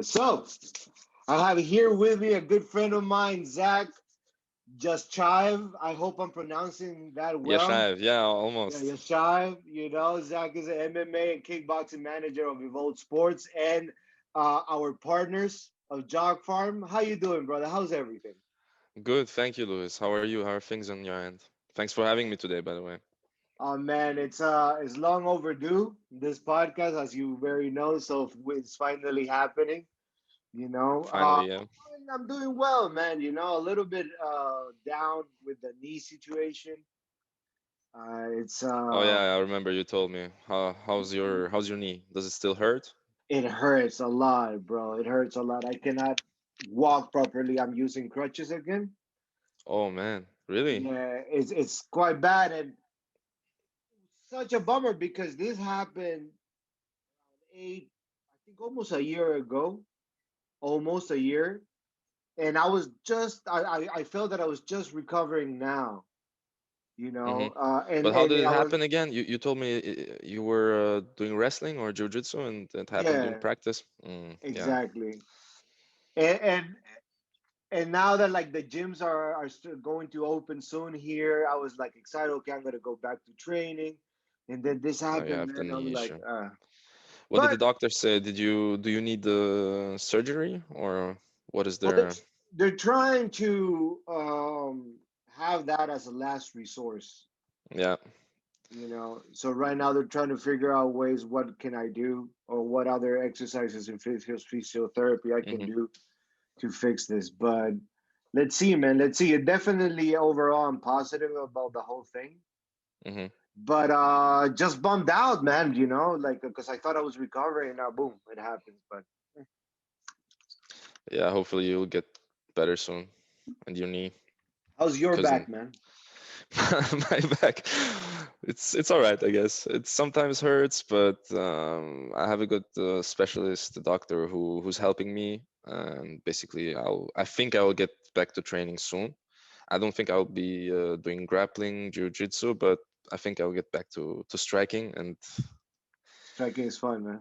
So, I have here with me a good friend of mine, Zac Jaschaev. I hope I'm pronouncing that well. Yashaev, yeah, Yeah, almost. Jaschaev. Zac is an MMA and kickboxing manager of Evolt Sports and our partners of JockPharm. How you doing, brother? How's everything? Good, thank you, Luis. How are you? How are things on your end? Thanks for having me today, by the way. Oh man, it's long overdue. This podcast, as you very know, so it's finally happening. You know, uh, Finally, yeah. I'm doing well, man. A little bit down with the knee situation. It's Oh yeah, I remember you told me. How's your knee? Does it still hurt? it hurts a lot, bro. It hurts a lot. I cannot walk properly. I'm using crutches again. Oh man, really? Yeah, it's quite bad and such a bummer because this happened eight, I think almost a year ago, almost a year, and I felt that I was just recovering now. Mm-hmm. And But how did it I was happen again? You told me you were doing wrestling or jiu-jitsu and it happened during yeah, practice. Yeah. exactly. And and and now that like the gyms are still going to open soon here, I was like excited. Okay, I'm gonna go back to training, and then this Now you happened, have the man. I was knee like, issue. What did the but doctor say? Do you need the surgery or what is well, there? they're trying to have that as a last resource. Yeah. So right now they're trying to figure out ways what can I do or what other exercises and physiotherapy I can Mm-hmm. do to fix this. But let's see, man. Let's see. It definitely overall I'm positive about the whole thing. Mm-hmm. But just bummed out, man, like because I thought I was recovering and now boom, it happens. But Yeah, hopefully you'll get better soon and your knee. how's your Because back, man? my back, it's all right, I guess. It sometimes hurts, but I have a good specialist, a doctor who's helping me, and basically I think I will get back to training soon. I don't think I'll be doing grappling, jiu-jitsu, but I think I'll get back to striking, and Striking is fun, man.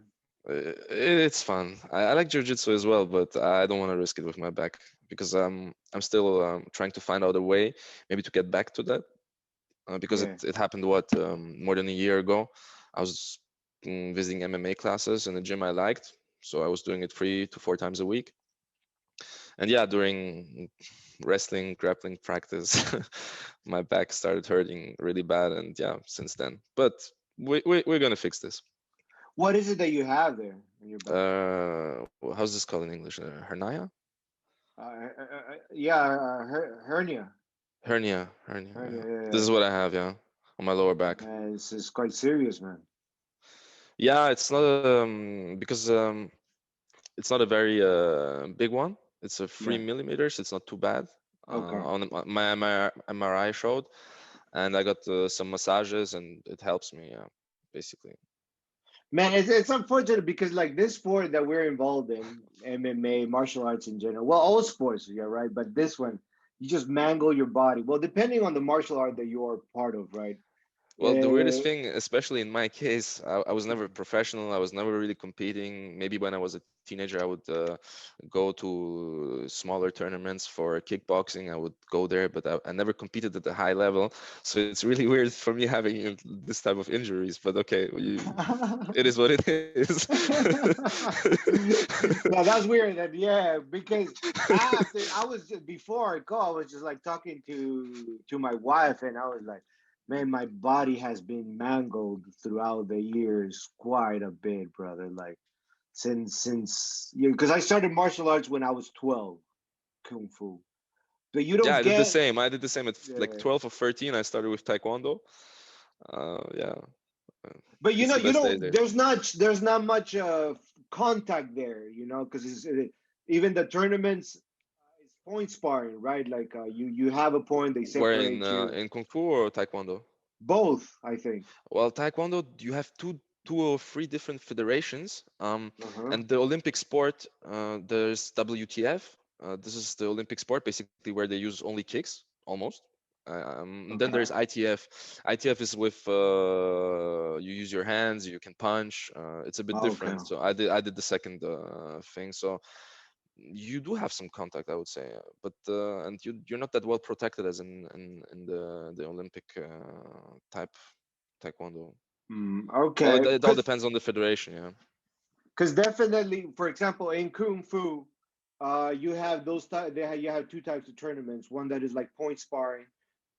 it's fun. I like jiu-jitsu as well, but I don't want to risk it with my back because I'm still trying to find out a way maybe to get back to that because it, Yeah. it happened more than a year ago. I was visiting MMA classes in a gym I liked, so I was doing it 3 to 4 times a week. And yeah, during wrestling grappling practice, my back started hurting really bad, and yeah, since then. But we're gonna fix this. What is it that you have there in your back? How's this called in English? Hernia? Yeah, hernia. Hernia. Hernia. Yeah, Yeah, this yeah. is what I have. Yeah, on my lower back. Man, it's quite serious, man. Yeah, it's not because it's not a very big one. It's a three Yeah. millimeters. It's not too bad. Okay. My MRI showed, and I got some massages, and it helps me. Yeah, basically. Man, it's unfortunate because like this sport that we're involved in, MMA, martial arts in general, well, all sports, yeah, right. But this one, you just mangle your body. Well, depending on the martial art that you are part of, right? Well, the weirdest Uh, thing, especially in my case, I was never professional. I was never really competing. Maybe when I was a teenager, I would go to smaller tournaments for kickboxing. I would go there, but I never competed at a high level. So it's really weird for me having this type of injuries. But okay, it is what it is. yeah, that's weird. That yeah, because after I was just before I go, I was just like talking to my wife, and I was like, man, my body has been mangled throughout the years quite a bit, brother. Like since because I started martial arts when I was 12, kung fu. But you Yeah, don't I did the get same. I did the same at like yeah. 12 or 13. I started with Taekwondo. Yeah, uh, But it's the you best days don't. there. There's not much contact there, because even the tournaments it's point sparring, right? Like you have a point, they Where separate you. in Kung Fu or Taekwondo? Both, I think. Well, Taekwondo, you have two or three different federations. Uh-huh. And the Olympic sport, there's WTF. This is the Olympic sport, basically where they use only kicks, almost. Then Okay. there's ITF. ITF is with you use your hands, you can punch. It's a bit Okay. different. So I did the second thing. So you do have some contact, I would say, but and you're not that well protected as in the Olympic type taekwondo. Well, Okay. it all depends on the federation, yeah. Because definitely, for example, in Kung Fu, you have you have two types of tournaments. One that is like point sparring,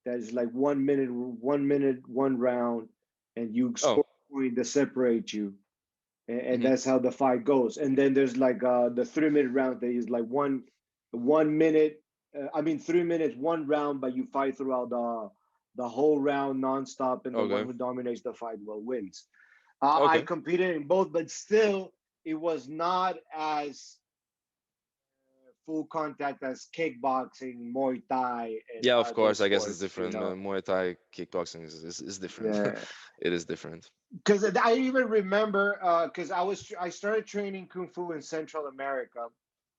that is like 1 minute, 1 minute, one round, and you Oh, score a point to separate you, and hmm, that's how the fight goes. And then there's like the 3 minute round that is like 1 minute. I mean, 3 minutes, one round, but you fight throughout the whole round nonstop, and the one okay, who dominates the fight will wins. I okay. competed in both, but still, it was not as full contact as kickboxing, Muay Thai, and Yeah, of other course. I guess it's sports. different. Muay Thai, kickboxing is different. Yeah. It is different. Because I even remember, because I started training kung fu in Central America.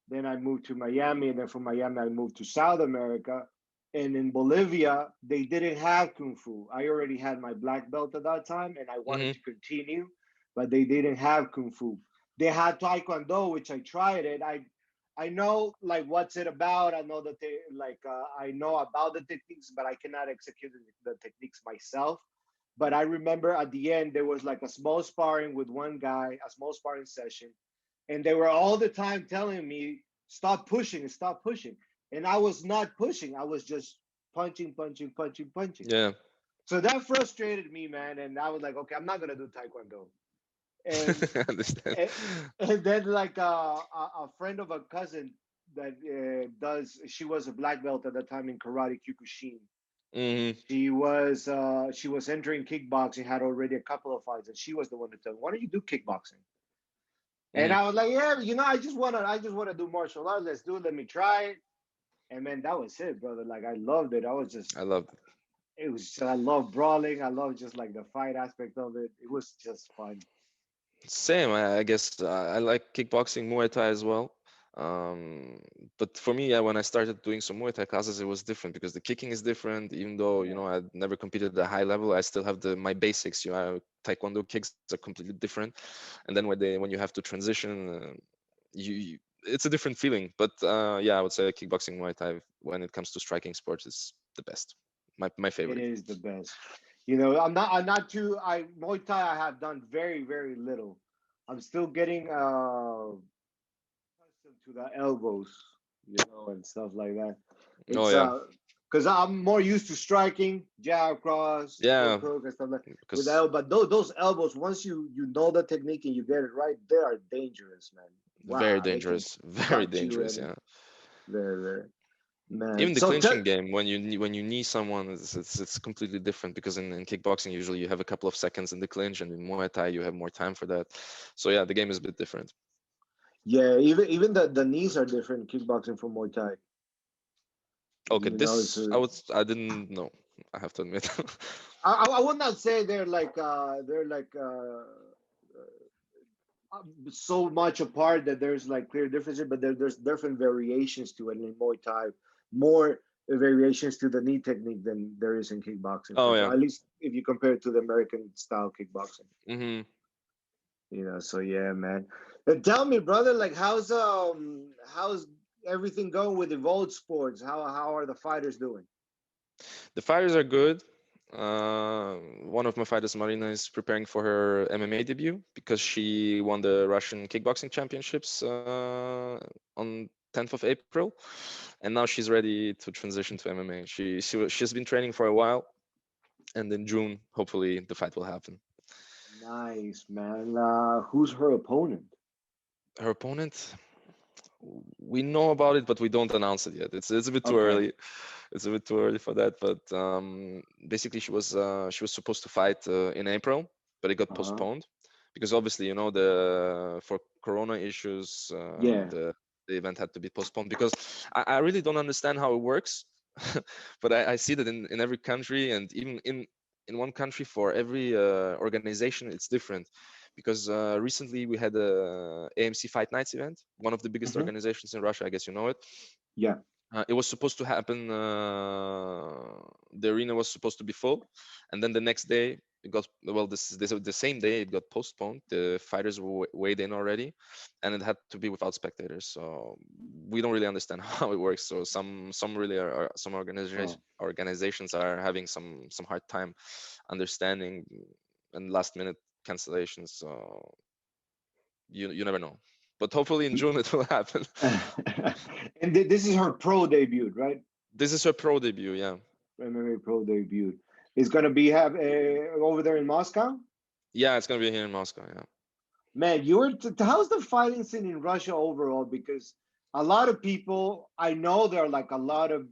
Then I moved to Miami, and then from Miami I moved to South America. And in Bolivia, they didn't have kung fu. I already had my black belt at that time, and I wanted Hmm. to continue, but they didn't have kung fu. They had taekwondo, which I tried it. I know like what's it about. I know that they like I know about the techniques, but I cannot execute the techniques myself. But I remember at the end there was like a small sparring with one guy, a small sparring session, and they were all the time telling me stop pushing, and I was not pushing. I was just punching, punching, punching, punching. Yeah. So that frustrated me, man, and I was like, okay, I'm not gonna do taekwondo. And I understand. and, and then like a friend of a cousin that does she was a black belt at the time in karate Kyokushin. Hmm. She was entering kickboxing, had already a couple of fights, and she was the one to tell me, why don't you do kickboxing? And Hmm. I was like, yeah, I just wanna do martial arts. Let's do it. Let me try it. And man, that was it, brother. Like I loved it. I was just I love it. it was just, I love brawling. I love just like the fight aspect of it. It was just fun. Same. I guess I like kickboxing, Muay Thai as well. Um, but for me, yeah, when I started doing some Muay Thai classes, it was different because the kicking is different. Even though Yeah, I never competed at a high level, I still have the my basics. Taekwondo kicks are completely different, and then when you have to transition, it's a different feeling. But yeah, I would say kickboxing, Muay Thai, when it comes to striking sports, is the best. My it favorite. is the best. I'm not too I Muay Thai I have done very, very little. I'm still getting accustomed to the elbows, and stuff like that. Oh It's yeah, because I'm more used to striking, jab, cross, yeah, hook, hook, and stuff like with because elbow. But those elbows, once you know the technique and you get it right, they are dangerous, man. very Wow, they can dangerous, very cut you dangerous. and Yeah. very, very man. Even the So tell clinching game, when you knee someone, it's completely different because in kickboxing usually you have a couple of seconds in the clinch, and in Muay Thai you have more time for that. So yeah, the game is a bit different. yeah, even the knees are different in kickboxing from Muay Thai. Okay, It's this I didn't know. I have to admit. I would not say they're like so much apart that there's like clear differences, but there's different variations to it in Muay Thai, more variations to the knee technique than there is in kickboxing, for Oh yeah. example. At least if you compare it to the American style kickboxing, Hmm. So yeah, man. Tell me, brother, like how's everything going with Evolt Sports? How are the fighters doing? The fighters are good. One of my fighters, Marina, is preparing for her MMA debut because she won the Russian kickboxing championships on 10th of April, and now she's ready to transition to MMA. She's been training for a while, and in June, hopefully, the fight will happen. Nice, man. Who's her opponent? Her opponent, we know about it, but we don't announce it yet. It's a bit too Okay. early. It's a bit too early for that. But basically, she was supposed to fight in April, but it got Uh-huh. postponed because obviously, the for Corona issues, Yeah. the event had to be postponed because I really don't understand how it works. But I see that in every country, and even in one country for every organization it's different because recently we had a AMC Fight Nights event, one of the biggest Hmm. organizations in Russia. I guess you know it. Yeah. It was supposed to happen the arena was supposed to be full, and then the next day it got, well, this the same day it got postponed. The fighters were weighed in already, and it had to be without spectators. So we don't really understand how it works. So some really some Oh. organizations are having some hard time understanding, and last minute cancellations. So you never know, but hopefully in June it will happen. And this is her pro debut, right? This is her pro debut, yeah. MMA pro debut. It's gonna be have over there in Moscow. Yeah, it's gonna be here in Moscow, yeah. Man, how's the fighting scene in Russia overall? Because a lot of people, I know there are like a lot of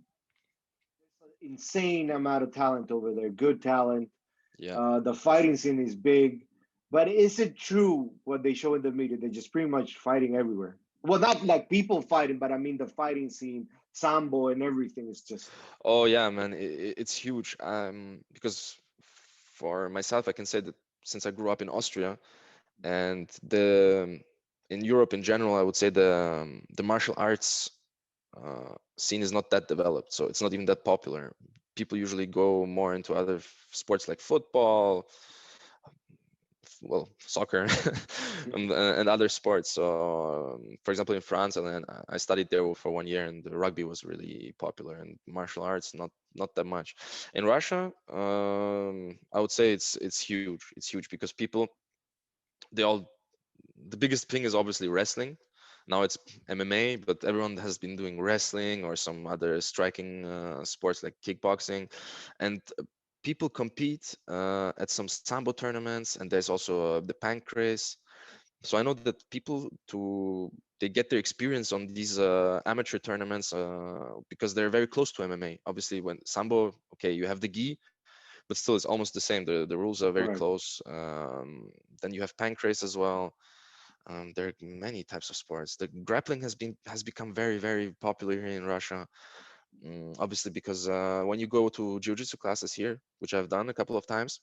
insane amount of talent over there, good talent. Yeah, The for sure. fighting scene is big, but is it true what they show in the media? They're just pretty much fighting everywhere. Well, not like people fighting, but I mean the fighting scene, sambo and everything is just. Oh yeah, man, it's huge. Because for myself, I can say that since I grew up in Austria, and the in Europe in general, I would say the martial arts scene is not that developed, so it's not even that popular. People usually go more into other sports like football, well, soccer, and other sports. So, for example, in France, and then I studied there for 1 year, and the rugby was really popular, and martial arts not that much. In Russia, I would say it's huge. It's huge because people, they all, the biggest thing is obviously wrestling. Now it's MMA, but everyone has been doing wrestling or some other striking sports like kickboxing, and people compete at some sambo tournaments, and there's also the pancrase. So I know that people, to they get their experience on these amateur tournaments because they're very close to MMA. Obviously, when sambo, okay, you have the gi, but still it's almost the same. The rules are very Correct. close. Then you have pancrase as well. There are many types of sports. The grappling has become very popular here in Russia. Obviously, because when you go to jiu-jitsu classes here, which I've done a couple of times,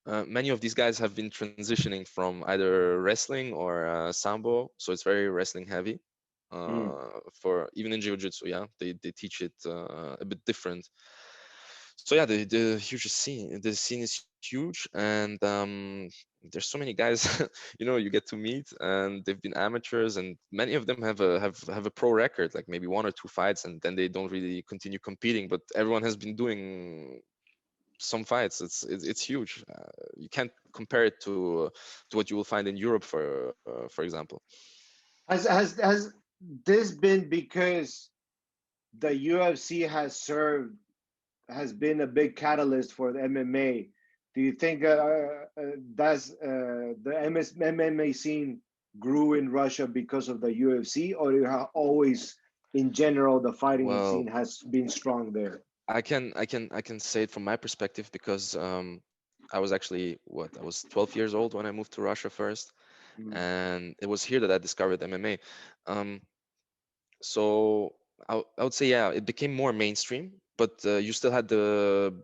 many of these guys have been transitioning from either wrestling or sambo, so it's very wrestling heavy. Mm. For even in jiu-jitsu, yeah, they teach it a bit different. So yeah, the scene is huge, and there's so many guys you get to meet, and they've been amateurs, and many of them have a pro record, like maybe 1 or 2 fights, and then they don't really continue competing, but everyone has been doing some fights. It's huge. You can't compare it to what you will find in Europe, for example. Has this been because the UFC has been a big catalyst for the MMA? Do you think that's the MMA scene grew in Russia because of the UFC, or you have always, in general, the fighting scene Well, has been strong there? I can say it from my perspective, because I was actually, what, I was 12 years old when I moved to Russia first, Mm. and it was here that I discovered MMA. Um, so I would say, yeah, it became more mainstream, but you still had the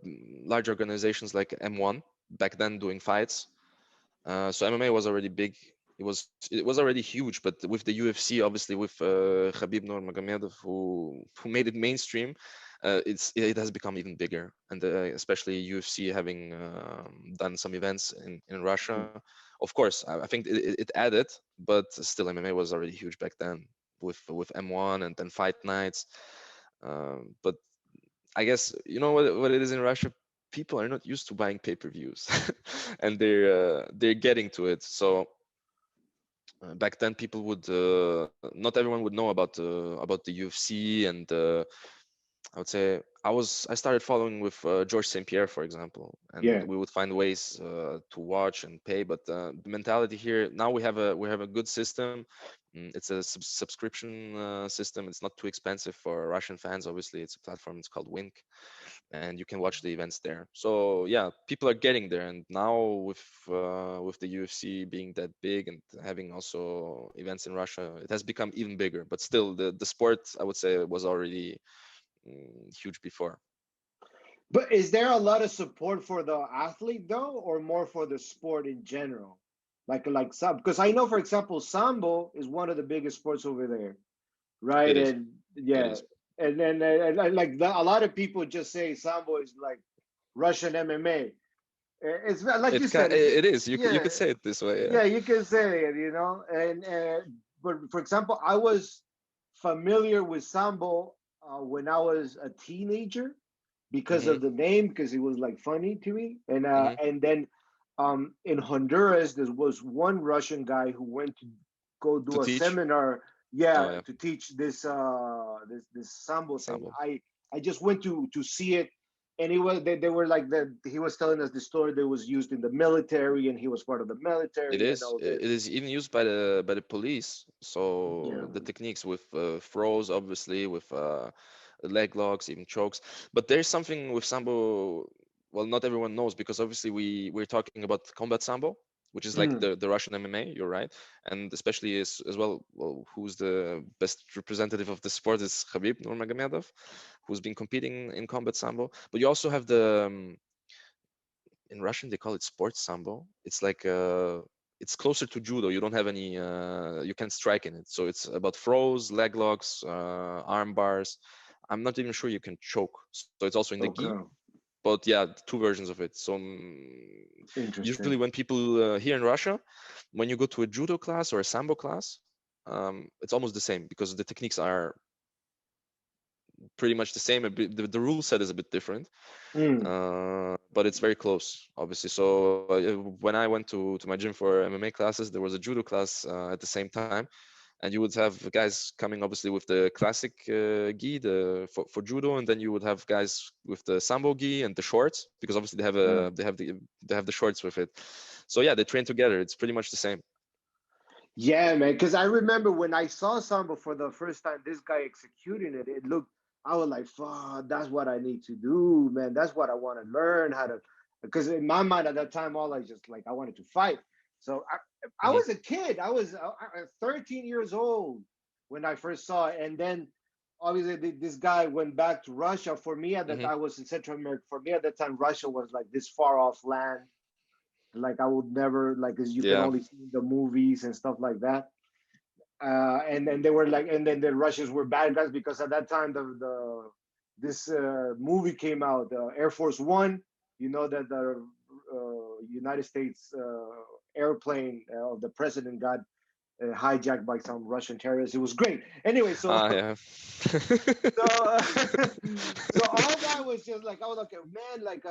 large organizations like M1 back then doing fights. So MMA was already big. It was already huge, but with the UFC, obviously, with Khabib Nurmagomedov, who made it mainstream, it has become even bigger. And especially UFC having done some events in Russia, of course, I think it added, but still MMA was already huge back then with M1 and then fight nights. But I guess you know what it is in Russia. People are not used to buying pay-per-views, and they're getting to it. So back then, people would not everyone would know about the UFC, and I would say I started following with George St. Pierre, for example, and Yeah. we would find ways to watch and pay. But the mentality here now, we have a good system. It's a subscription system. It's not too expensive for Russian fans. Obviously, it's a platform. It's called Wink, and you can watch the events there. So yeah, people are getting there, and now with the UFC being that big and having also events in Russia, it has become even bigger. But still, the sport, I would say, was already huge before. But is there a lot of support for the athlete though, or more for the sport in general? Like some, because I know, for example, sambo is one of the biggest sports over there, It right? is. And It yeah, is. and then a lot of people just say sambo is like Russian MMA. It's like you said, it's It is. You yeah, could say it this way. Yeah. yeah, you can say it, and but for example, I was familiar with sambo when I was a teenager because Hmm. of the name, because it was like funny to me, Hmm. and then in Honduras there was one Russian guy who went to go To do a teach. seminar, Oh yeah, yeah. to teach this sambo thing. Sambo. I just went to see it, and they were like that. He was telling us the story that was used in the military, and he was part of the It military and is. all It this. is even used by the police. Yeah. So the techniques with throws, obviously, with leg locks, even chokes. But there's something with sambo. Well, not everyone knows because obviously we're talking about combat sambo, which is like Mm, the Russian MMA. You're right, and especially as well. Well, who's the best representative of the sport is Khabib Nurmagomedov, who's been competing in combat sambo. But you also have the in Russian they call it sports sambo. It's like it's closer to judo. You don't have any you can't strike in it. So it's about throws, leg locks, arm bars. I'm not even sure you can choke. So it's also in the gi. okay. But yeah, two versions of it. So usually Interesting. when people here in Russia, when you go to a judo class or a sambo class, it's almost the same because the techniques are pretty much the same. A bit, the rule set is a bit different, Mm, but it's very close, obviously. So when I went to my gym for MMA classes, there was a judo class at the same time, and you would have guys coming obviously with the classic gi for judo, and then you would have guys with the sambo gi and the shorts because obviously yeah. they have the shorts with it. So yeah, they train together. It's pretty much the same. Yeah, man. Because I remember when I saw Samba for the first time, this guy executing it, it looked, I was like, fuck, that's what I need to do, man. That's what I want to learn how to. Because in my mind at that time, all I just like, I wanted to fight. So I Hmm. was a kid. I was 13 years old when I first saw it. And then obviously this guy went back to Russia. For me at that, Hmm. I was in Central America. For me at that time, Russia was like this far off land, like I would never like, as you can Yeah. only see in the movies and stuff like that. And then they were like, and then the Russians were bad guys because at that time the this movie came out, Air Force One. You know that the United States airplane of the president got hijacked by some Russian terrorists. It was great. Anyway, so Ah, yeah. so so all that was just like, I was like, man, like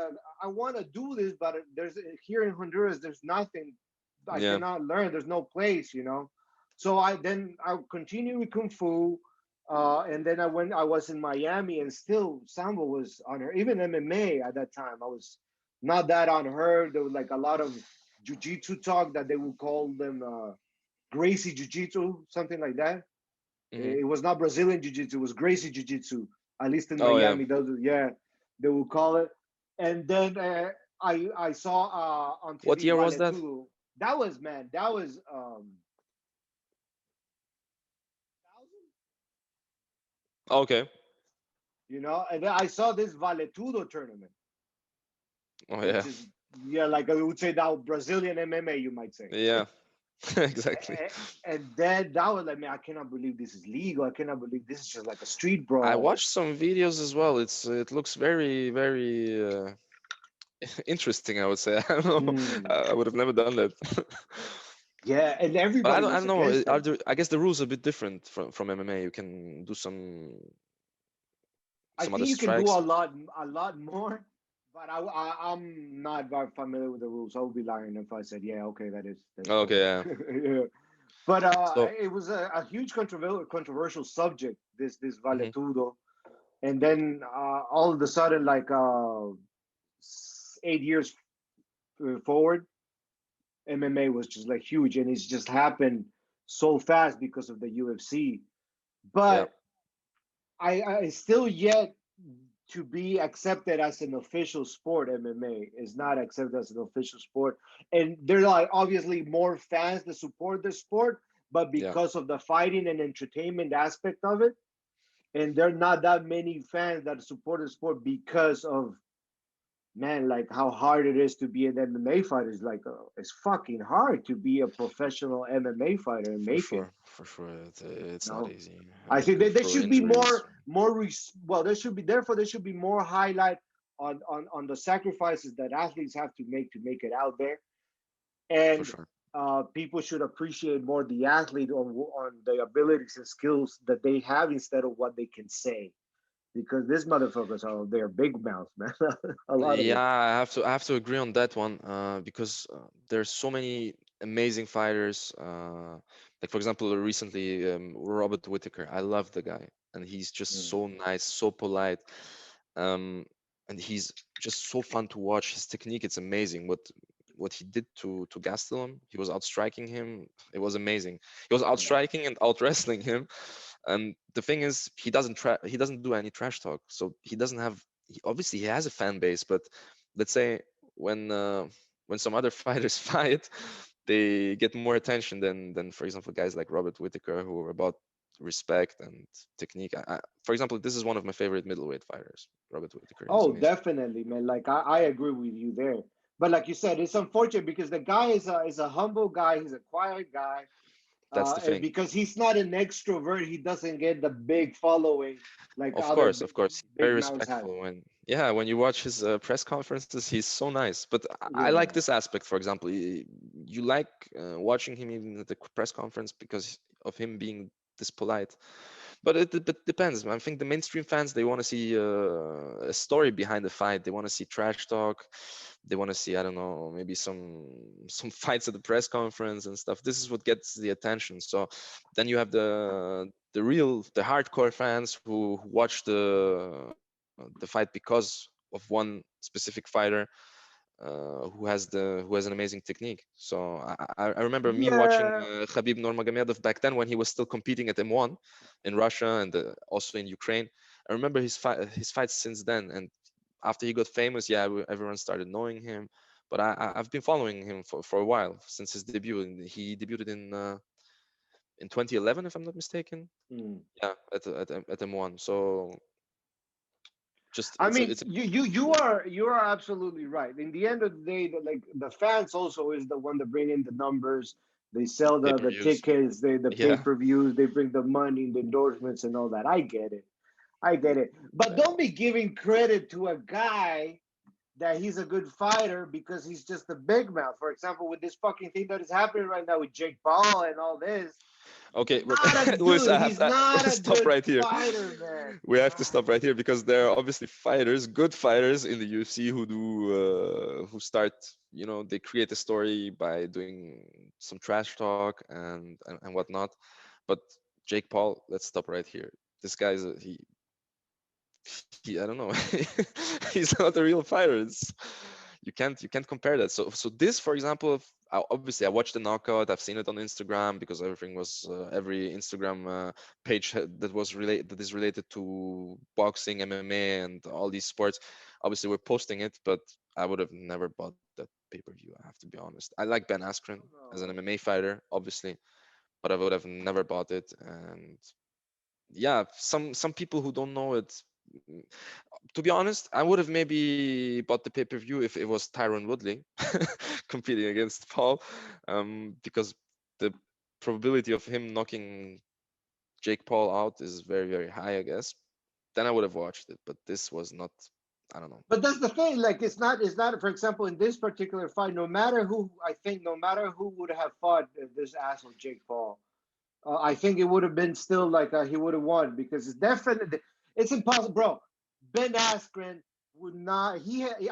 I want to do this, but there's here in Honduras, there's nothing. I Yeah. cannot learn. There's no place. So I continued with kung fu, and then I was in Miami, and still Sambo was on her. Even MMA at that time, I was not that on her. There was like a lot of jiu-jitsu talk that they would call them Gracie Jiu-Jitsu, something like that. Hmm. It was not Brazilian Jiu-Jitsu, it was Gracie Jiu-Jitsu. At least in Oh yeah. Miami, yeah, they would call it. And then I saw on What TV year was that? Vale. That was, man, that was 2000, Okay. and then I saw this Valetudo tournament, Oh which yeah. is, yeah, like I would say now Brazilian MMA, you might say. Yeah. Exactly. And then that was like, man, I cannot believe this is legal. I cannot believe this is just like a street I brawl. watched some videos as well. It looks very interesting, I would say. I don't know. Mm. I would have never done that. Yeah, and But everybody I was don't know. against Are him. there, I guess the rules are a bit different from MMA. You can do I some other think you can do strikes. a lot more, but I'm not very familiar with the rules. I would be lying if I said, yeah, okay, that's Okay, okay. yeah. Yeah. But So, it was a huge controversial subject. This mhm. Valetudo, and then all of a sudden, like 8 years forward, MMA was just like huge, and it's just happened so fast because of the UFC. Yeah, But I still yet to be accepted as an official sport. MMA is not accepted as an official sport, and there are like obviously more fans that support the sport, but yeah, because of the fighting and entertainment aspect of it, and there are not that many fans that support the sport because of man, like how hard it is to be an MMA fighter is like it's fucking hard to be a professional MMA fighter and make it. For sure, it's not No, easy. I think there For should be injuries, well, there should be, therefore there should be more highlight on the sacrifices that athletes have to make it out there, for and sure, people should appreciate more the athlete on the abilities and skills that they have instead of what they can say, because these motherfuckers are they're big mouths, man. A lot of yeah, them. I have to agree on that one, because there's so many amazing fighters. Like for example, recently, Robert Whitaker. I love the guy, and he's just Mm. so nice, so polite, um, and he's just so fun to watch. His technique, it's amazing. What he did to Gastelum, he was outstriking him. It was amazing. He was outstriking and out wrestling him. And the thing is, he doesn't do any trash talk, so he doesn't have. Obviously, he has a fan base, but let's say when uh, when some other fighters fight, they get more attention than for example guys like Robert Whitaker, who are about respect and technique. For example, this is one of my favorite middleweight fighters. Robert Whitaker, he's Oh, amazing. definitely, man. Like I agree with you there. But like you said, it's unfortunate because the guy is a humble guy. He's a quiet guy. That's the And thing. because he's not an extrovert, he doesn't get the big following like other Of course, he's big very mouths have. respectful. When yeah, when you watch his press conferences, he's so nice. But I like Yeah. this aspect. For example, you like watching him even at the press conference because of him being this polite. But it depends. I think the mainstream fans, they want to see a story behind the fight. They want to see trash talk. They want to see, I don't know, maybe some fights at the press conference and stuff. This is what gets the attention. So then you have the hardcore fans who watch the fight because of one specific fighter, who has an amazing technique. So I remember me watching Yeah. Khabib Nurmagomedov back then when he was still competing at M1 in Russia and also in Ukraine. I remember his fights since then, and after he got famous, yeah, everyone started knowing him. But I've been following him for a while since his debut, and he debuted in 2011, if I'm not mistaken. Mm. Yeah, at M1. So just I mean, it's a you are absolutely right. In the end of the day, like the fans also is the one that bring in the numbers. They sell the pay-per-views. tickets, the pay Yeah. per views, they bring the money, the endorsements, and all that. I get it. I get it. But Yeah. don't be giving credit to a guy that he's a good fighter because he's just a big mouth. For example, with this fucking thing that is happening right now with Jake Paul and all this, Okay, but Luis, he's not to a stop good right here. fighter, man. We have to stop right here because there are obviously fighters, good fighters in the UFC who start, they create a story by doing some trash talk and whatnot. But Jake Paul, let's stop right here. This guy's he I don't know. He's not a real fighter. You can't compare that. So this, for example, obviously I watched the knockout. I've seen it on Instagram because everything was every Instagram page that is related to boxing, MMA, and all these sports. Obviously, we're posting it, but I would have never bought that pay-per-view. I have to be honest. I like Ben Askren as an No. MMA fighter, obviously, but I would have never bought it. And yeah, some people who don't know it, mm, to be honest, I would have maybe bought the pay-per-view if it was Tyron Woodley competing against Paul, because the probability of him knocking Jake Paul out is very, very high, I guess. Then I would have watched it, but this was not. I don't know. But that's the thing. Like, it's not. For example, in this particular fight, no matter who, I think, no matter who would have fought this asshole Jake Paul, I think it would have been still like he would have won because it's definitely it's impossible, bro. Ben Askren would not.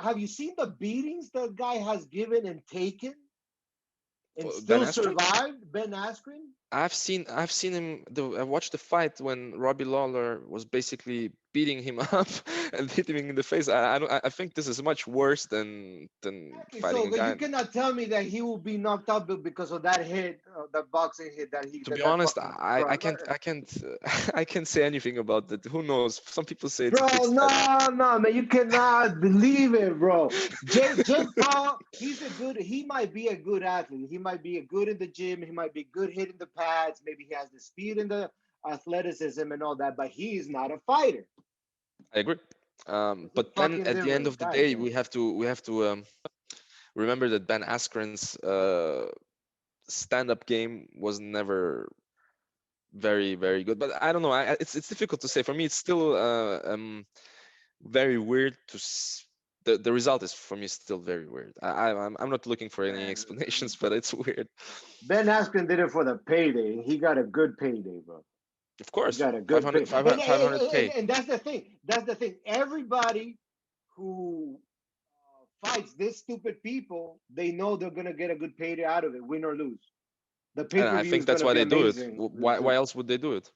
Have you seen the beatings that guy has given and taken and Ben still Askren. survived? Ben Askren. I've seen him. I watched the fight when Robbie Lawler was basically beating him up and hitting him in the face. I think this is much worse than Exactly. fighting So a that you guy. cannot tell me that he will be knocked out because of that hit, that boxing hit To be that honest, fucking front. I can't I can't say anything about that. Who knows? Some people say it's a Bro, fixed fight. no, no, man, you cannot believe it, bro. Jake Paul, he might be a good athlete. He might be a good in the gym. He might be good hitting the pads. Maybe he has the speed and the athleticism and all that, but he's not a fighter. I agree. It's a But then fucking at the end different of the guy, day, bro. we have to remember that Ben Askren's stand-up game was never very good. But I don't know. It's difficult to say. For me, it's still very weird to. The result is for me still very weird. I'm not looking for any Man, explanations, but it's weird. Ben Askren did it for the payday. He got a good payday, bro. Of He course, got a good pay. 500 500K. And that's the thing. That's the thing. Everybody who fights this stupid people, they know they're gonna get a good payday out of it, win or lose. The pay And per I view think is that's gonna why be they do it. amazing. Why else would they do it?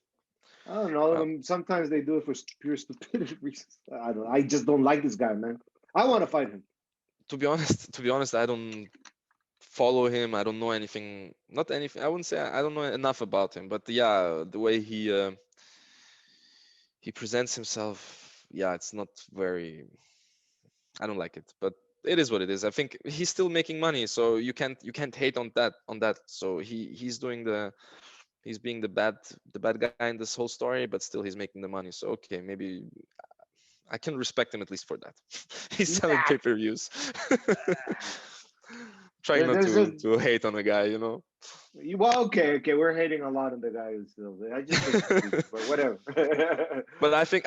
I don't know. Uh, Sometimes they do it for pure stupidity reasons. I don't. I just don't like this guy, man. I want to fight him. to be honest, I don't follow him. I don't know anything. Not anything. I wouldn't say I don't know enough about him. But yeah, the way he presents himself, yeah, it's not very. I don't like it. But it is what it is. I think he's still making money, so you can't hate on that. So he's doing he's being the bad guy in this whole story, but still he's making the money. So okay, maybe I can respect him at least for that. He's selling Nah. pay-per-views. Trying not There's a to hate on a guy. well, okay. We're hating a lot on the guy who's still. I just think it's stupid, but whatever. But I think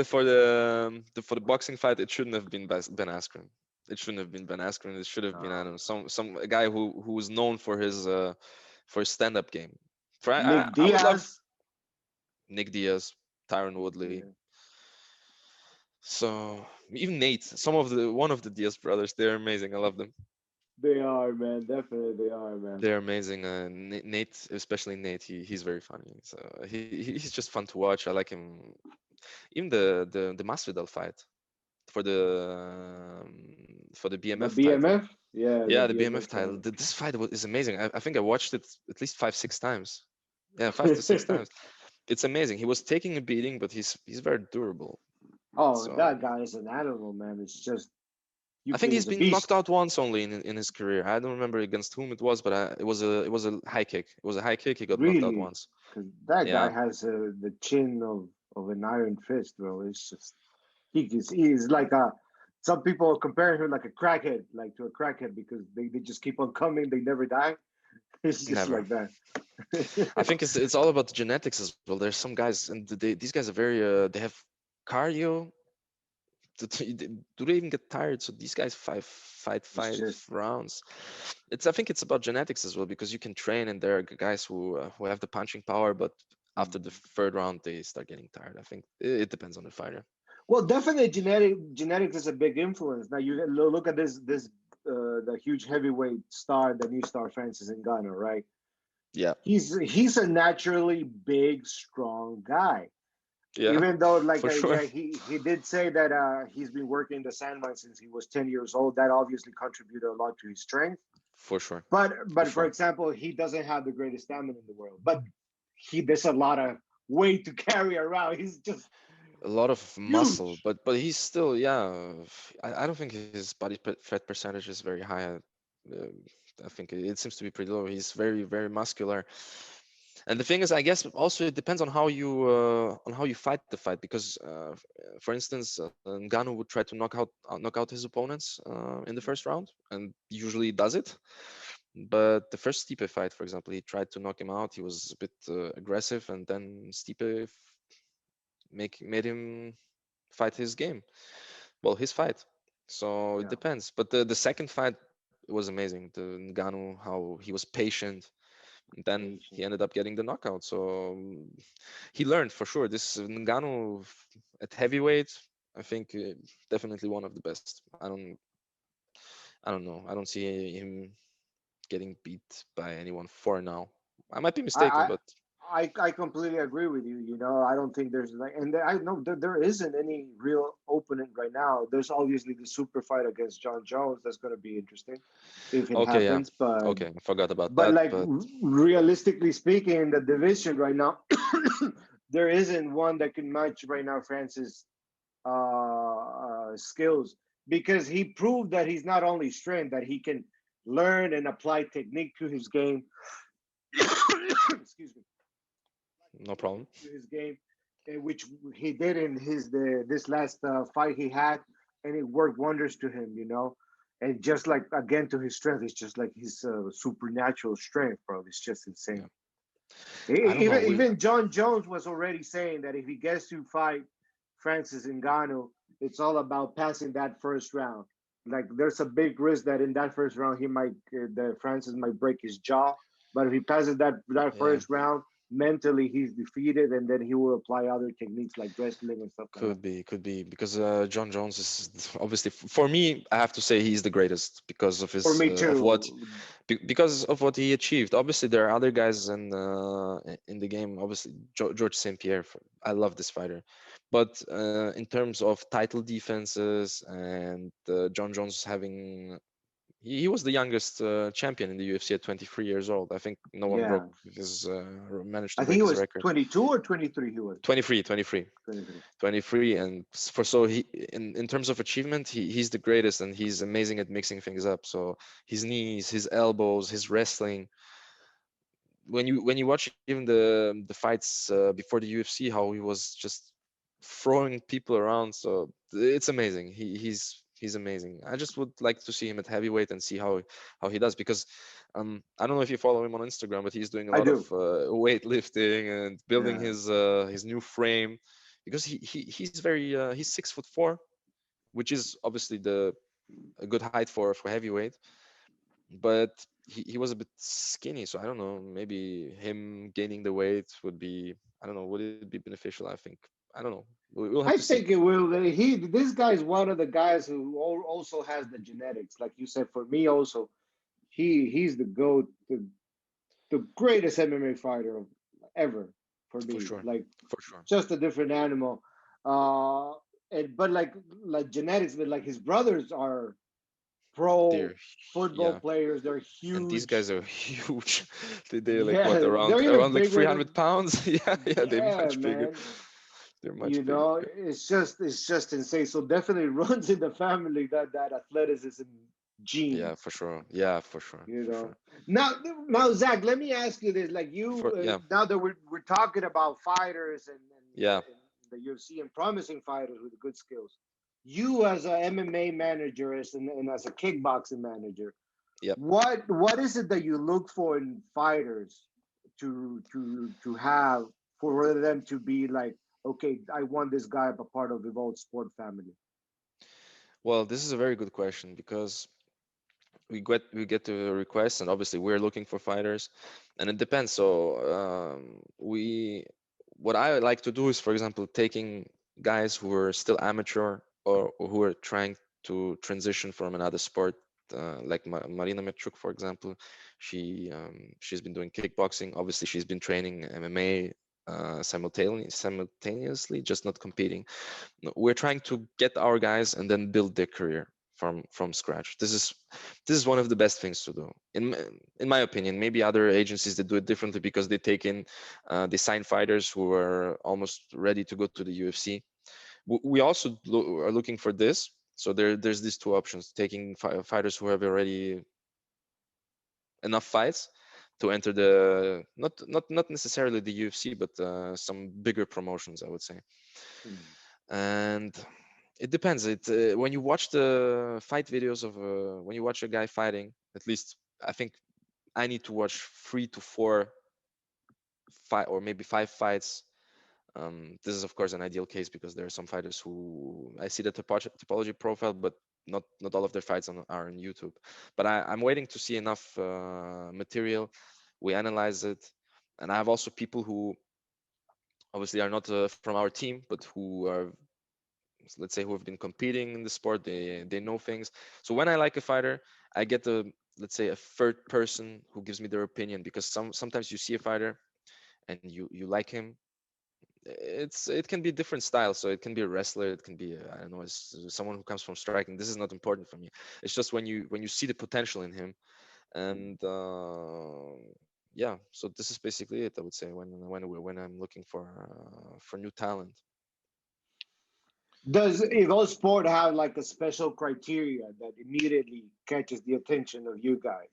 for the boxing fight, it shouldn't have been Ben Askren. It shouldn't have been Ben Askren. It should have been, I No. don't know, some a guy who was known for his stand-up game. For Nick I would love Diaz. Nick Diaz, Tyron Woodley. Yeah, So even Nate, one of the Diaz brothers, they're amazing. I love them. they are, man. Definitely, they are, man. They're amazing. Nate, especially Nate, he's very funny. So he's just fun to watch. I like him. Even the Masvidal fight for the The BMF title. BMF. Yeah, the Yeah, the BMF BMF title. title. This fight is amazing. I think I watched it at least 5 6 times. Yeah, 5 to 6 times. It's amazing. He was taking a beating, but he's very durable. Oh, So that guy is an animal, man. It's just I think he's he's a been knocked beast. out once only in his career. I don't remember against whom it was, but it was a high kick. It was a high kick. He got knocked out Really, once. because that guy Yeah, has the chin of an iron fist, bro. It's just he's like a. Some people compare him like a crackhead, like to a crackhead, because they just keep on coming. They never die. It's just never. like that. I think it's all about the genetics as well. There's some guys, and these guys are very they have cardio. Do they even get tired? So these guys fight It's five just rounds. I think it's about genetics as well because you can train, and there are guys who have the punching power, but after the third round they start getting tired. I think it depends on the fighter. well, definitely genetics is a big influence. Now you look at the huge heavyweight star, the new star Francis Ngannou, right? Yeah, He's a naturally big, strong guy. yeah, Even though, like, for sure, yeah, he did say that he's been working in the sandmine since he was 10 years old. That obviously contributed a lot to his strength. for sure, for But for sure. example, he doesn't have the greatest stamina in the world. But there's a lot of weight to carry around. He's just A lot of muscle, huge. but he's still, yeah. I don't think his body fat percentage is very high. Uh, I think it seems to be pretty low. He's very muscular. And the thing is, I guess also it depends on how you fight the fight because, for instance, Ngannou would try to knock out his opponents in the first round, and usually does it. But the first Stipe fight, for example, he tried to knock him out. He was a bit aggressive, and then Stipe made him fight his game. Well, his fight. So it Yeah, depends. But the second fight was amazing. The Ngannou, how he was patient, and then he patient. ended up getting the knockout. So he learned for sure. This Ngannou at heavyweight, I think definitely one of the best. I don't know. I don't see him getting beat by anyone for now. I might be I, mistaken, I but I completely agree with you. You know, I don't think there's like, and I know there isn't any real opponent right now. There's obviously the super fight against John Jones. That's going to be interesting if it okay, yeah, happens. But okay, I forgot about but that. like But realistically speaking, in the division right now, there isn't one that can match right now Francis' skills because he proved that he's not only strength that he can learn and apply technique to his game. Excuse me no problem. to his game. which he did in this last fight he had, and it worked wonders to him, you know. And just like again to his strength, it's just like his supernatural strength, bro. It's just insane. Yeah. I don't know. Even John Jones was already saying that if he gets to fight Francis Ngannou, it's all about passing that first round. Like there's a big risk that in that first round he might that Francis might break his jaw, but if he passes that Yeah. first round, mentally he's defeated, and then he will apply other techniques like wrestling and stuff like that. Could be because John Jones is obviously for me. I have to say he's the greatest because of For his me of what too. because of what he achieved. Obviously, there are other guys in the game. Obviously, George St. Pierre. I love this fighter, but in terms of title defenses and John Jones having he was the youngest champion in the UFC at 23 years old. I think no one broke Yeah, his managed to I think break he his was record. 22 or 23. He was 23, 23. 23. 23 and for so he in terms of achievement he's the greatest and he's amazing at mixing things up. So his knees, his elbows, his wrestling, when you watch even the fights before the UFC, how he was just throwing people around, so it's amazing. He's amazing. I just would like to see him at heavyweight and see how he does, because I don't know if you follow him on Instagram, but he's doing a I lot of do. weightlifting and building Yeah. his new frame, because he's very he's 6'4", which is obviously the a good height for heavyweight, but he was a bit skinny, so I don't know, maybe him gaining the weight would be, I don't know, would it be beneficial? I think, I don't know, we'll have to I see. think it will. This guy is one of the guys who also has the genetics, like you said. For me, also, he's the goat, the greatest MMA fighter ever for For me. sure, Like for sure. just a different animal. Uh, and but like genetics, but like his brothers are pro They're football yeah, players. They're and these huge. guys are huge. They're like what, Yeah, they're even around like bigger than. 300 pounds. Yeah, yeah, they're Yeah, much bigger. man. They're You much know, bigger. it's just insane. So definitely runs in the family that athleticism Yeah, gene. for sure. Yeah, for sure, You for sure. know. Now, Zach, let me ask you this: like you, For yeah, now that we're talking about fighters yeah, and the UFC and promising fighters with good skills, you as a MMA manager and as a kickboxing manager, yeah. what is it that you look for in fighters to have for them to be like, okay, I want this guy a part of the Evolt Sport family? Well, this is a very good question, because we get to requests, and obviously we're looking for fighters, and it depends. So we what I like to do is, for example, taking guys who are still amateur, or who are trying to transition from another sport, like Marina Metruk, for example. She's been doing kickboxing. Obviously, she's been training MMA simultaneously, just not competing. No, we're trying to get our guys and then build their career from scratch. This is one of the best things to do, in my opinion. Maybe other agencies that do it differently, because they take in they sign fighters who are almost ready to go to the UFC. We also are looking for this. So there's these two options: taking fighters who have already enough fights to enter the not necessarily the UFC, but some bigger promotions, I would say. Hmm. And it depends. When you watch the fight videos of when you watch a guy fighting, at least I think I need to watch 3 to 4 fight, or maybe 5 fights. This is of course an ideal case, because there are some fighters who I see the topology profile, but not all of their fights are on YouTube. But I'm waiting to see enough material. We analyze it, and I have also people who obviously are not from our team, but who are, let's say, who have been competing in the sport. They know things. So when I like a fighter, I get a, let's say, a third person who gives me their opinion, because sometimes you see a fighter and you like him. It can be different styles. So it can be a wrestler, it can be I don't know, someone who comes from striking. This is not important for me. It's just when you see the potential in him. And yeah, so this is basically it, I would say, when I'm looking for new talent. Does Evolt Sport have like a special criteria that immediately catches the attention of you guys?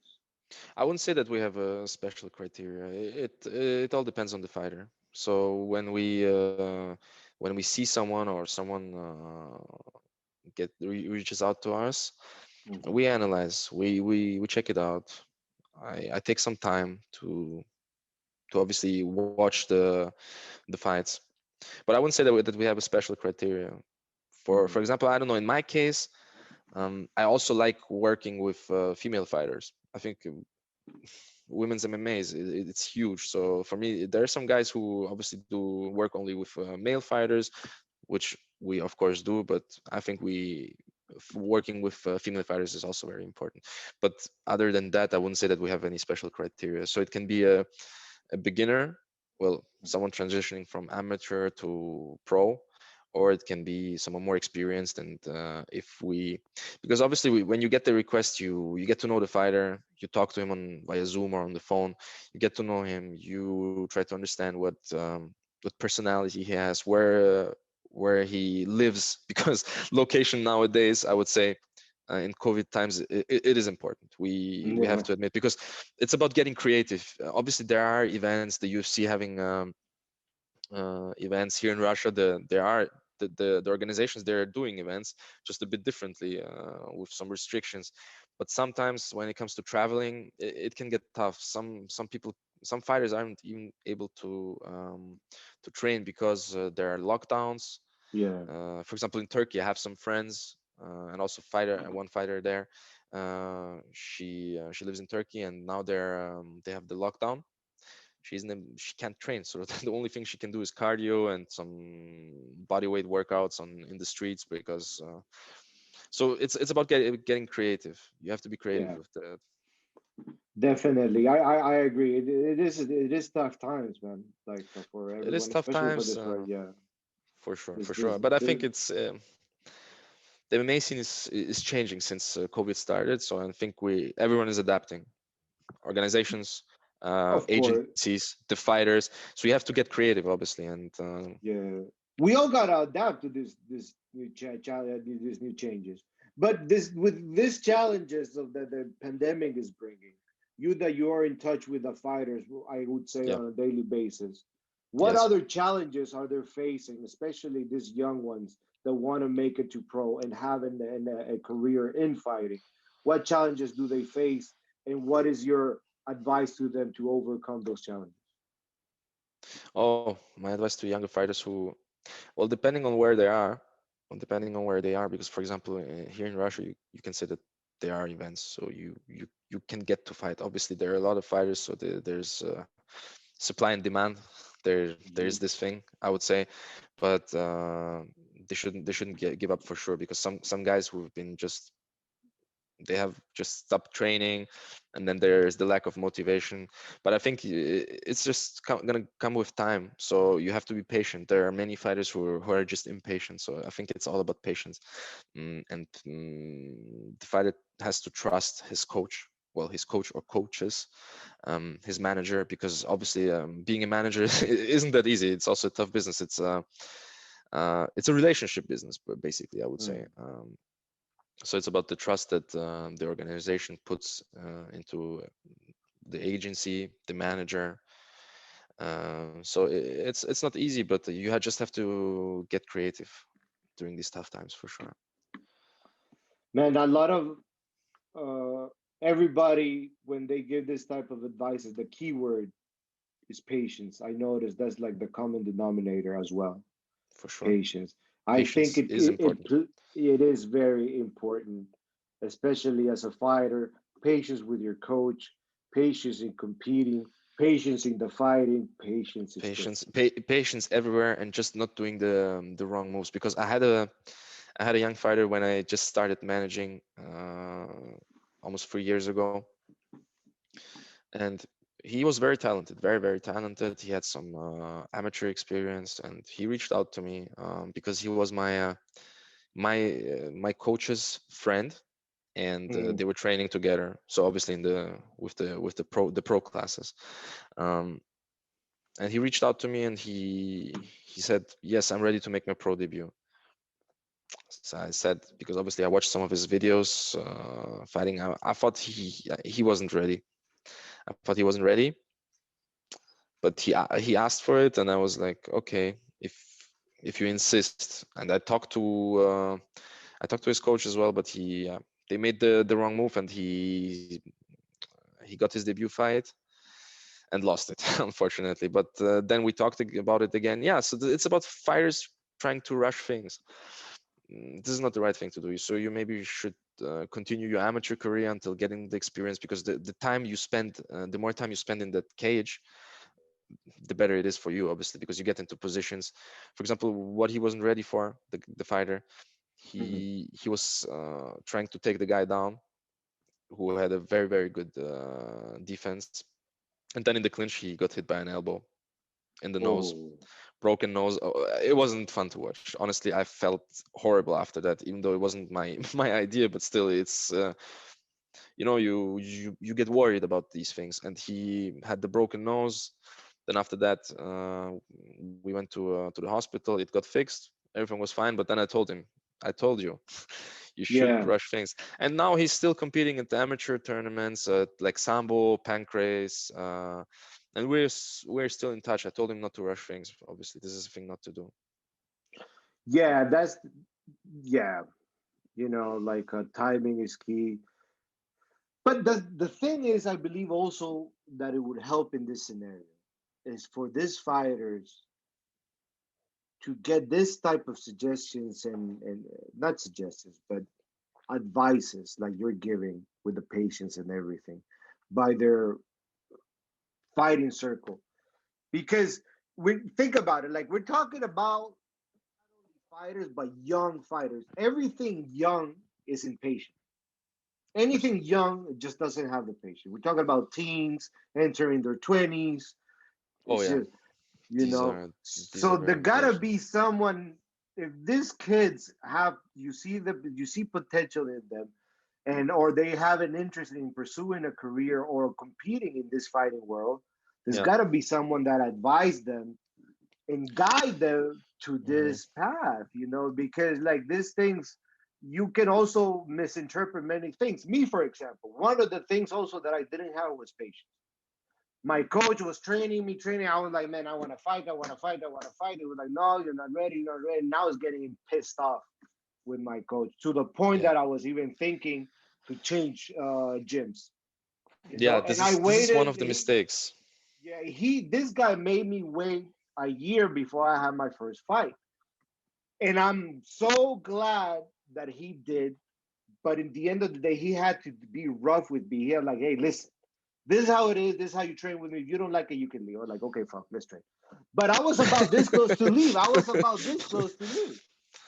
I wouldn't say that we have a special criteria. It all depends on the fighter. So when we see someone or someone reaches out to us, Mhm. we analyze, we check it out. I take some time to obviously watch the fights, but I wouldn't say that that we have a special criteria. For Mhm. example, I don't know. In my case, I also like working with female fighters. I think women's MMA it's huge. So for me, there are some guys who obviously do work only with male fighters, which we of course do. But I think working with female fighters is also very important. But other than that, I wouldn't say that we have any special criteria. So it can be a beginner, well, someone transitioning from amateur to pro, or it can be someone more experienced. And if we, because obviously when you get the request, you get to know the fighter, you talk to him on via Zoom or on the phone, you get to know him, you try to understand what personality he has, where he lives, because location nowadays, I would say, in COVID times, it is important. We have Yeah. to admit, because it's about getting creative. Obviously, there are events, the UFC having events here in Russia. There are the organizations, they're doing events just a bit differently, with some restrictions. But sometimes when it comes to traveling, it can get tough. Some people, some fighters aren't even able to train because there are lockdowns. Yeah. For example, in Turkey, I have some friends, and also one fighter there. She lives in Turkey, and now they have the lockdown. She can't train, so the only thing she can do is cardio and some body weight workouts on in the streets, because so it's about getting creative. You have to be creative Yeah. with the. Definitely. I agree. It is tough times, man. Like for It is everyone, tough especially for times, this right. Yeah. for sure, This for this sure. But I this think the MMA scene is changing since COVID started. So I think we everyone is adapting. Organizations, of course. agencies, the fighters. So you have to get creative, obviously, and Yeah. We all gotta adapt to this new these new changes. But this with these challenges of that the pandemic is bringing, you that you are in touch with the fighters, I would say yeah, on a daily basis. What yes. other challenges are they facing, especially these young ones that want to make it to pro and have a career in fighting? What challenges do they face, and what is your advice to them to overcome those challenges? Oh, my advice to younger fighters who, well, depending on where they are, depending on where they are, because for example, here in Russia, you can say that there are events, so you can get to fight. Obviously, there are a lot of fighters, so there's supply and demand. There's Mhm. this thing, I would say, but they shouldn't give up for sure, because some guys who've been just they have just stopped training, and then there's the lack of motivation. But I think it's just gonna come with time, so you have to be patient. There are many fighters who are just impatient, so I think it's all about patience. The fighter has to trust his coach, well, his coach or coaches, his manager, because obviously being a manager isn't that easy. It's also a tough business. It's a relationship business, but basically, I would say. Mm. So it's about the trust that the organization puts into the agency, the manager. So it's not easy, but you just have to get creative during these tough times, for sure. Man, a lot of everybody when they give this type of advice, the key word is patience. I noticed that's like the common denominator as well. For sure. Patience. I think Patience is important. it is very important, especially as a fighter. Patience with your coach, patience in competing, patience in the fighting. Patience is good. Patience everywhere, and just not doing the wrong moves. Because I had a young fighter when I just started managing almost 3 years ago, and he was very talented, very very talented. He had some amateur experience, and he reached out to me because he was my coach's friend, and Mm. they were training together. So obviously in the pro classes, um, and he reached out to me, and he said, yes, I'm ready to make my pro debut. So I said, because obviously I watched some of his videos fighting. I thought he wasn't ready. I thought he wasn't ready. but he asked for it, and I was like, okay, if you insist. And I talked to his coach as well, but they made the wrong move, and he got his debut fight and lost it, unfortunately. But then we talked about it again. Yeah, so it's about fighters trying to rush things. This is not the right thing to do. So you maybe should continue your amateur career until getting the experience, because the time you spend, the more time you spend in that cage, the better it is for you, obviously, because you get into positions. For example, what he wasn't ready for, the fighter, Mhm. he was trying to take the guy down, who had a very very good defense, and then in the clinch he got hit by an elbow in the nose, Oh, broken nose. It wasn't fun to watch. Honestly, I felt horrible after that, even though it wasn't my my idea. But still, it's you get worried about these things. And he had the broken nose. Then after that, we went to the hospital. It got fixed. Everything was fine. But then I told him, I told you, you shouldn't yeah. rush things. And now he's still competing at the amateur tournaments, like Sambo, Pancrase, and we're still in touch. I told him not to rush things. Obviously, this is a thing not to do. Yeah, yeah, like timing is key. But the thing is, I believe also that it would help in this scenario is for these fighters to get this type of suggestions and not suggestions, but advices like you're giving with the patients and everything by their fighting circle. Because we think about it, like we're talking about fighters, but young fighters. Everything young is impatient. Anything young just doesn't have the patience. We're talking about teens entering their 20s. Oh It's yeah, just, these are these so are there very gotta impatient. be someone. If these kids have, you see potential in them, and or they have an interest in pursuing a career or competing in this fighting world, there's Yeah. got to be someone that advise them and guide them to Hmm. this path, because like these things, you can also misinterpret many things. Me, for example, one of the things also that I didn't have was patience. My coach was training me, training. I was like, man, I want to fight, I want to fight, I want to fight. It was like, no, you're not ready, you're not ready. Now it's getting pissed off with my coach to the point Yeah. that I was even thinking to change gyms. Yeah. And This I is this is one waited. of the mistakes. This guy made me wait a year before I had my first fight, and I'm so glad that he did. But in the end of the day, he had to be rough with me. He had like, hey, listen, this is how it is. This is how you train with me. If you don't like it, you can leave. I was like, okay, fuck, let's train. But I was about this close to leave. I was about this close to leave.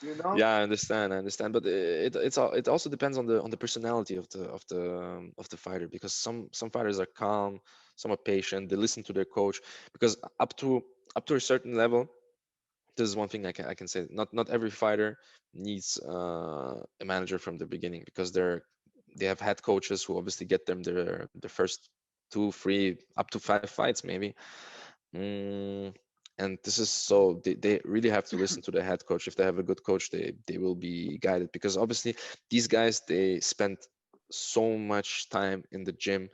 You know? Yeah, I understand. I understand, but it also depends on the personality of the fighter, because some fighters are calm, some are patient. They listen to their coach, because up to a certain level, this is one thing I can say. Not every fighter needs a manager from the beginning, because they have had coaches who obviously get them their first two, three, up to five fights maybe. Mm, and this is so they really have to listen to the head coach. If they have a good coach, they will be guided, because obviously these guys, they spend so much time in the gym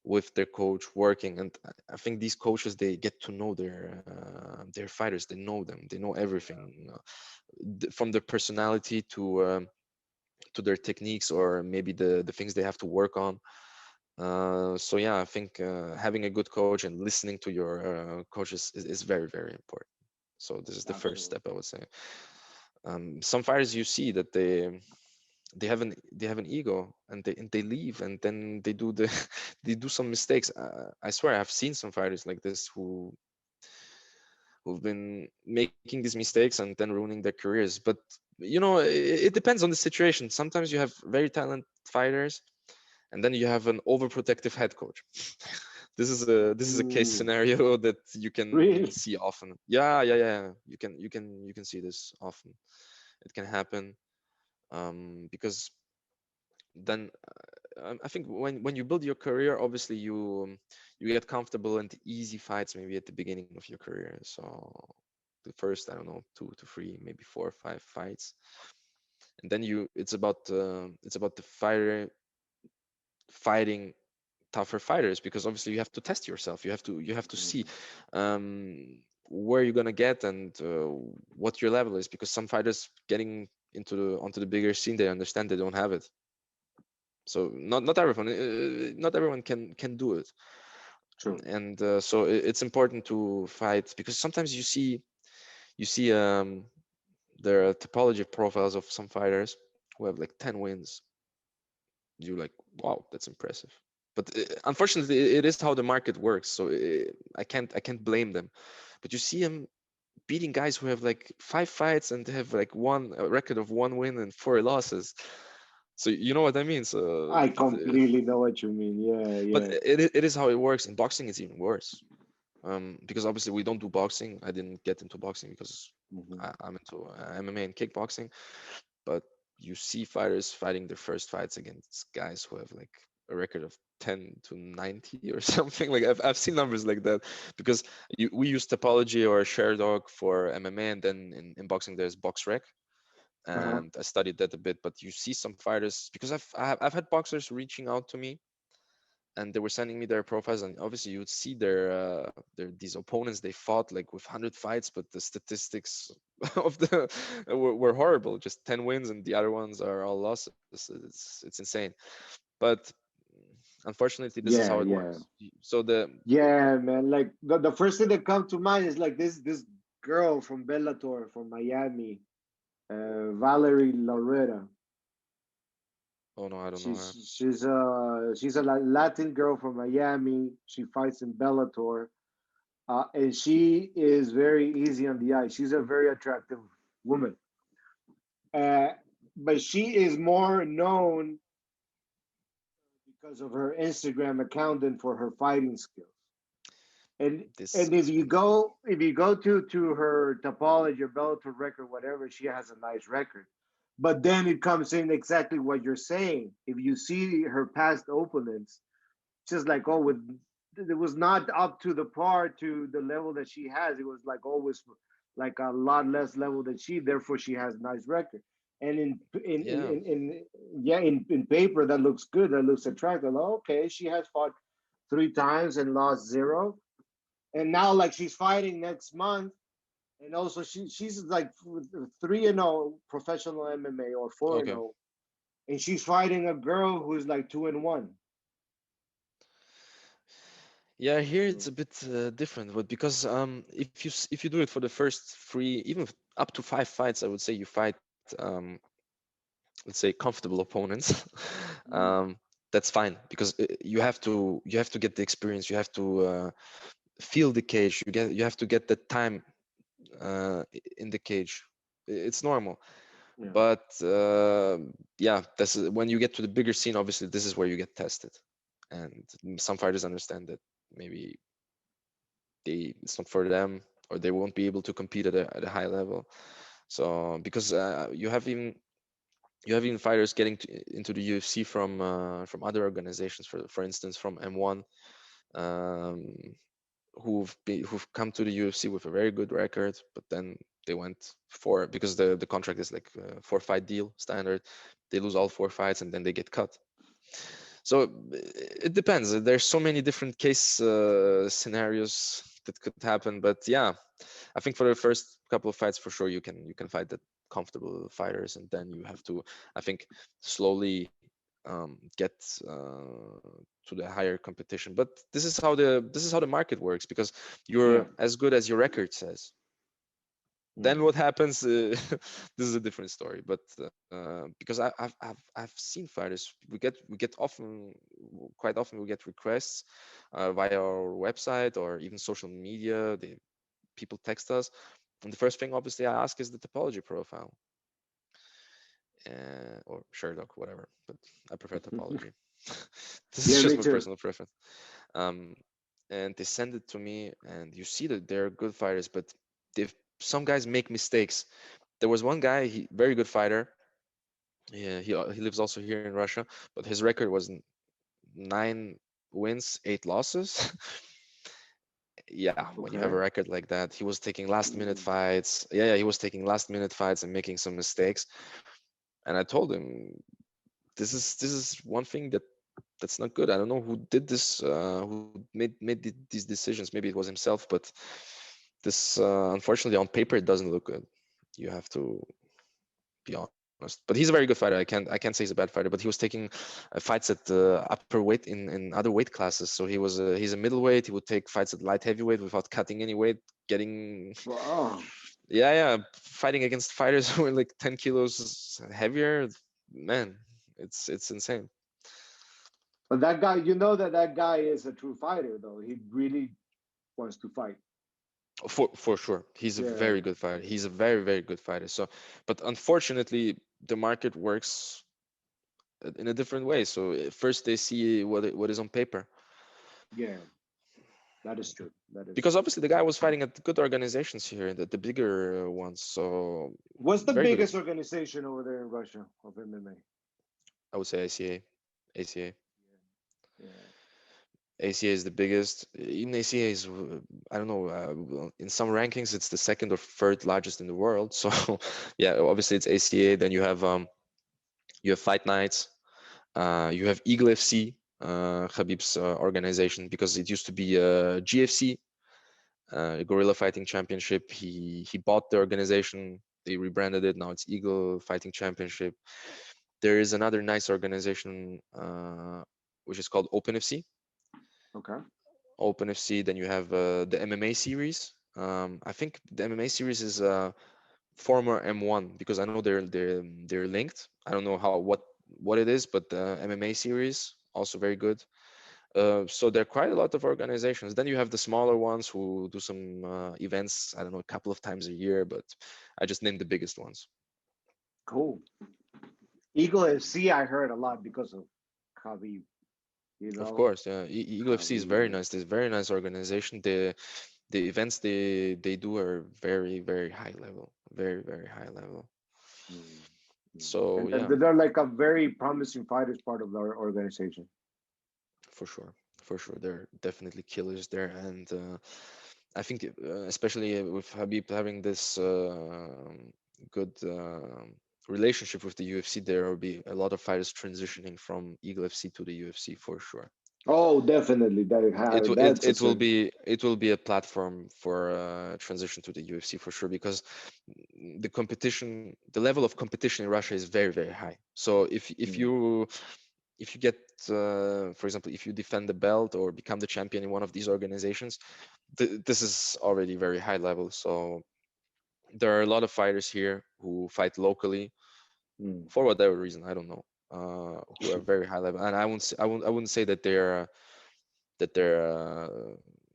with their coach working. And I think these coaches, they get to know their fighters. They know them, they know everything, from their personality to their techniques, or maybe the things they have to work on. So yeah, I think having a good coach and listening to your coaches is very very important. So this is the first Absolutely. step, I would say. Some fighters, you see that they have an ego, and they leave, and then they do the they do some mistakes. I swear I've seen some fighters like this who've been making these mistakes and then ruining their careers. But it depends on the situation. Sometimes you have very talented fighters, and then you have an overprotective head coach. This is a case Ooh, scenario that you can really? see often. Yeah, yeah, yeah. You can see this often. It can happen, because then I think when you build your career, obviously you get comfortable and easy fights maybe at the beginning of your career. So the first, I don't know, 2 to 3, maybe 4 or 5 fights, and then it's about the fighter fighting tougher fighters, because obviously you have to test yourself. You have to see Mhm. where you're gonna get, and what your level is, because some fighters getting onto the bigger scene, they understand they don't have it. So not everyone can do it. True. And so it's important to fight, because sometimes you see there are topology profiles of some fighters who have like 10 wins. You're like, wow, that's impressive. But unfortunately, it is how the market works. So I can't blame them. But you see them beating guys who have like 5 fights and they have like a record of 1 win and 4 losses. So you know what I mean. So, I completely know what you mean. Yeah, but yeah. it is how it works. In boxing, it's even worse. Because obviously we don't do boxing. I didn't get into boxing because Hmm. I'm into MMA and kickboxing. But you see fighters fighting their first fights against guys who have like a record of 10 to 90 or something. Like I've seen numbers like that, because we use topology or share dog for MMA, and then in boxing there's boxrec, Uh-huh. and I studied that a bit. But you see some fighters, because I've had boxers reaching out to me, and they were sending me their profiles, and obviously you would see their these opponents they fought like with 100 fights, but the statistics of the were horrible, just 10 wins and the other ones are all losses. It's insane. But unfortunately this is Yeah, how it yeah. works. So the Yeah, man. Like the first thing that comes to mind is like this girl from Bellator from Miami, Valerie Loretta. oh no, I don't know her. She's a Latin girl from Miami. She fights in Bellator, and she is very easy on the eye. She's a very attractive woman, uh, but she is more known because of her Instagram account than for her fighting skills. And This and if is you funny. go if you go to her topology or Bellator record, whatever, she has a nice record. But then it comes in exactly what you're saying. If you see her past opponents, just like oh, with it was not up to the par to the level that she has. It was like always like a lot less level than she. Therefore, she has nice record. And Yeah, in paper that looks good. That looks attractive. Like, okay, she has fought 3 times and lost zero, and now like she's fighting next month, and also she's like 3-0 professional MMA or four and okay. zero, and she's fighting a girl who's like 2-1. Yeah, here it's So, a bit different, but because if you do it for the first three, even up to 5 fights, I would say you fight let's say comfortable opponents. mm, um, that's fine, because you have to get the experience. You have to feel the cage. You have to get the time in the cage. It's normal. yeah, But yeah, that's when you get to the bigger scene. Obviously, this is where you get tested, and some fighters understand that maybe it's not for them, or they won't be able to compete at a high level. So because you have even fighters getting into the UFC from other organizations, for instance from M1, um, who've come to the UFC with a very good record, but then they went for, because the contract is like a 4 fight deal standard. They lose all 4 fights and then they get cut. So it depends. There's so many different case scenarios that could happen, but yeah, I think for the first couple of fights, for sure, you can fight the comfortable fighters, and then you have to, I think, slowly get to the higher competition. But this is how the market works, because yeah. you're as good as your record says. Then Mm. what happens? This is a different story. But because I've seen fighters, we get quite often we get requests via our website or even social media. People text us, and the first thing obviously I ask is the topology profile, or Sherlock, whatever. But I prefer topology. This is Yeah, just me my too. personal preference. Um, and they send it to me, and you see that they're good fighters, but if some guys make mistakes. There was one guy, very good fighter. Yeah, he lives also here in Russia, but his record was 9 wins, 8 losses. Yeah, when you have a Okay. record like that, he was taking last minute Mm. fights. Yeah, he was taking last minute fights and making some mistakes. And I told him, this is one thing that that's not good. I don't know who did this, who made these decisions. Maybe it was himself, but this unfortunately on paper it doesn't look good. You have to be honest. But he's a very good fighter. I can't say he's a bad fighter. But he was taking fights at upper weight in other weight classes. So he's a middleweight. He would take fights at light heavyweight without cutting any weight, getting Wow. yeah, fighting against fighters who are like 10 kilos heavier. Man, it's insane. But that guy, you know that guy is a true fighter, though. He really wants to fight. For sure, he's a Yeah. very good fighter. He's a very good fighter. So, but unfortunately, the market works in a different way. So first they see what is on paper, Yeah. That is true. That is because true. obviously the guy was fighting at good organizations here, the bigger ones. So What's the very good. biggest organization over there in Russia of MMA? I would say ACA. ACA. Yeah. ACA is the biggest. Even ACA is, I don't know, well, in some rankings it's the second or third largest in the world. So yeah, obviously it's ACA. Then you have Fight Nights, you have Eagle FC, Khabib's organization, because it used to be GFC, Guerrilla Fighting Championship. He bought the organization. They rebranded it. Now it's Eagle Fighting Championship. There is another nice organization which is called Open FC. Okay. Open FC. Then you have the MMA series. I think the MMA series is former M1, because I know they're linked. I don't know what it is, but the MMA series also very good. So there are quite a lot of organizations. Then you have the smaller ones who do some events. I don't know, a couple of times a year, but I just named the biggest ones. Cool. Eagle FC, I heard a lot because of Khabib. You Of know, course, yeah. Eagle FC is very Khabib. nice. It's a very nice organization. The events they do are very high level, very high level. Mm, So and yeah, they're like a very promising fighters part of their organization. for sure, for sure, they're definitely killers there, and I think especially with Habib having this good relationship with the UFC, there will be a lot of fighters transitioning from Eagle FC to the UFC for sure. Oh, definitely. That's a certain. It will be a platform for transition to the UFC for sure, because the level of competition in Russia is very high. So Mm. if you get for example, if you defend the belt or become the champion in one of these organizations, this is already very high level. So there are a lot of fighters here who fight locally Mm. for whatever reason, I don't know, who are very high level, and I wouldn't say that their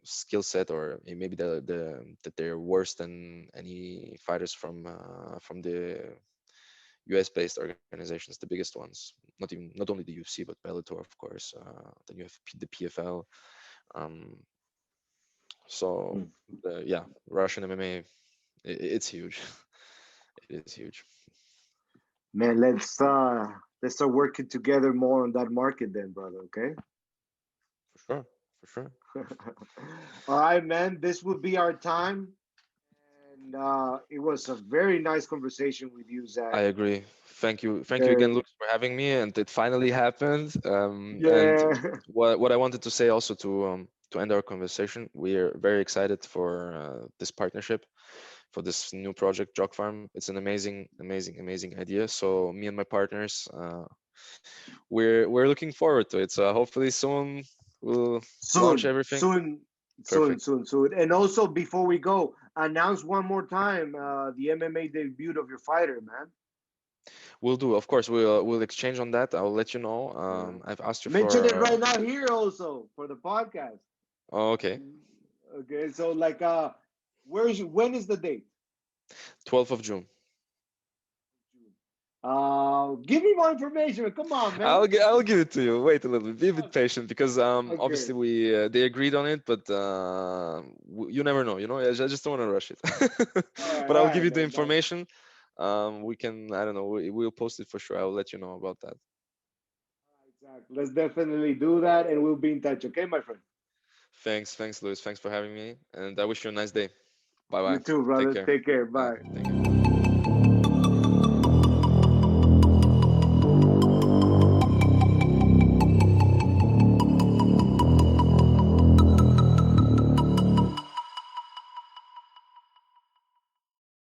skill set, or maybe that they're worse than any fighters from the US based organizations, the biggest ones, not only the UFC but Bellator, of course. Then you have the PFL. um, so Mm. yeah, Russian MMA, it's huge. It is huge. Man, let's start working together more on that market then, brother. Okay. For sure, for sure. All right, man. This will be our time, and it was a very nice conversation with you, I Zach. agree. Thank you again, Very, Lucas, for having me, and it finally happened. And yeah. what I wanted to say also to end our conversation, we are very excited for this partnership, for this new project, JockPharm. It's an amazing idea. So me and my partners, we're looking forward to it. So hopefully soon we'll launch Soon, everything. soon, soon, Perfect. soon, soon. And also, before we go, announce one more time the MMA debut of your fighter, man. We'll do. Of course, we'll exchange on that. I'll let you know. Yeah. I've asked you Mention for. it right now here also for the podcast. Oh, okay. Okay, so like when is the date? 12th of June. Give me more information. Come on, man. I'll give it to you. Wait a little bit. Be a bit patient, because Okay. obviously they agreed on it, but you never know. You know, I just don't want to rush it. But All I'll give right, you the man. All information. We can. I don't know. We'll post it for sure. I'll let you know about that. right, Zach. Let's definitely do that, and we'll be in touch. Okay, my friend. Thanks, Luis. Thanks for having me, and I wish you a nice day. Bye You bye. too, Take brother. care. Take care. Bye. Bye. Take care.